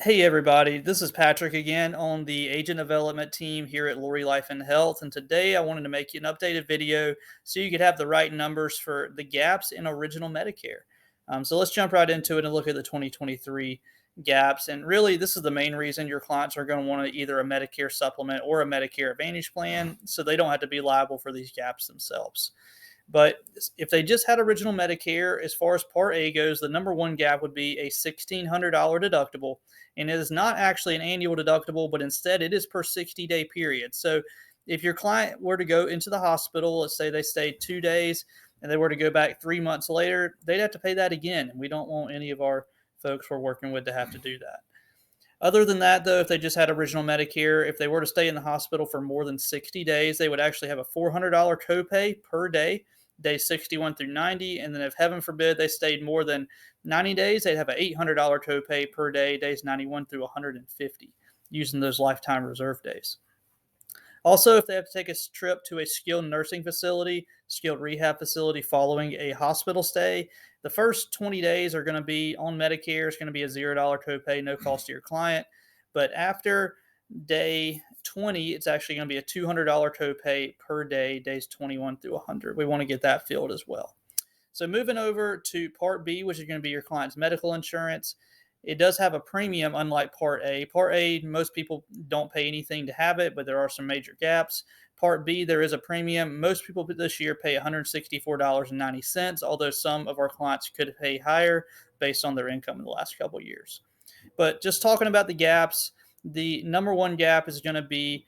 Hey everybody, this is Patrick again on the agent development team here at Lori Life and Health. And today I wanted to make you an updated video so you could have the right numbers for the gaps in original Medicare. So let's jump right into it and look at the 2023 gaps. And really, this is the main reason your clients are going to want either a Medicare supplement or a Medicare Advantage plan so they don't have to be liable for these gaps themselves. But if they just had original Medicare, as far as Part A goes, the number one gap would be a $1,600 deductible. And it is not actually an annual deductible, but instead it is per 60-day period. So if your client were to go into the hospital, let's say they stayed 2 days and they were to go back 3 months later, they'd have to pay that again. And we don't want any of our folks we're working with to have to do that. Other than that, though, if they just had original Medicare, if they were to stay in the hospital for more than 60 days, they would actually have a $400 copay per day, days 61 through 90. And then if heaven forbid they stayed more than 90 days, they'd have an $800 copay per day, days 91 through 150, using those lifetime reserve days. Also, if they have to take a trip to a skilled nursing facility, skilled rehab facility following a hospital stay, the first 20 days are going to be on Medicare. It's going to be a $0 copay, no cost to your client. But after day 20, it's actually going to be a $200 copay per day, days 21 through 100. We want to get that filled as well. So moving over to Part B, which is going to be your client's medical insurance. It does have a premium, unlike Part A. Part A, most people don't pay anything to have it, but there are some major gaps. Part B, there is a premium. Most people this year pay $164.90, although some of our clients could pay higher based on their income in the last couple of years. But just talking about the gaps, the number one gap is going to be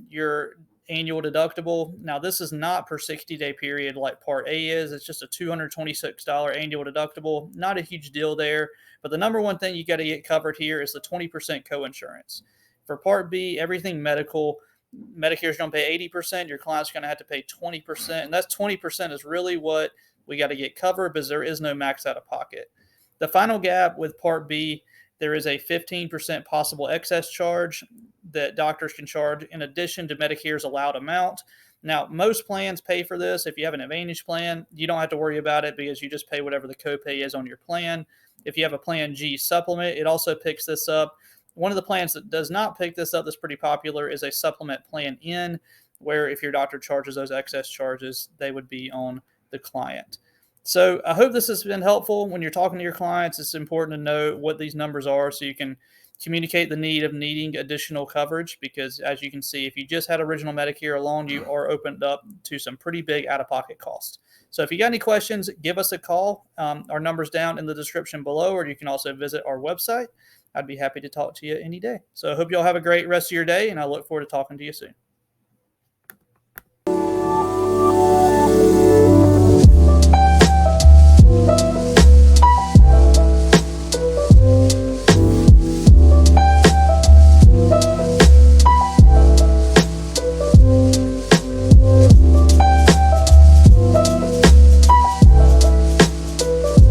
your annual deductible. Now, this is not per 60-day period like Part A is. It's just a $226 annual deductible. Not a huge deal there. But the number one thing you got to get covered here is the 20% coinsurance. For Part B, everything medical, Medicare is going to pay 80%. Your client's going to have to pay 20%. And that's 20% is really what we got to get covered because there is no max out of pocket. The final gap with Part B, there is a 15% possible excess charge that doctors can charge in addition to Medicare's allowed amount. Now, most plans pay for this. If you have an Advantage plan, you don't have to worry about it because you just pay whatever the copay is on your plan. If you have a Plan G supplement, it also picks this up. One of the plans that does not pick this up that's pretty popular is a supplement Plan N, where if your doctor charges those excess charges, they would be on the client. So I hope this has been helpful. When you're talking to your clients, it's important to know what these numbers are so you can communicate the need of needing additional coverage, because as you can see, if you just had original Medicare alone, you are opened up to some pretty big out-of-pocket costs. So if you got any questions, give us a call. Our number's down in the description below, or you can also visit our website. I'd be happy to talk to you any day. So I hope you all have a great rest of your day, and I look forward to talking to you soon.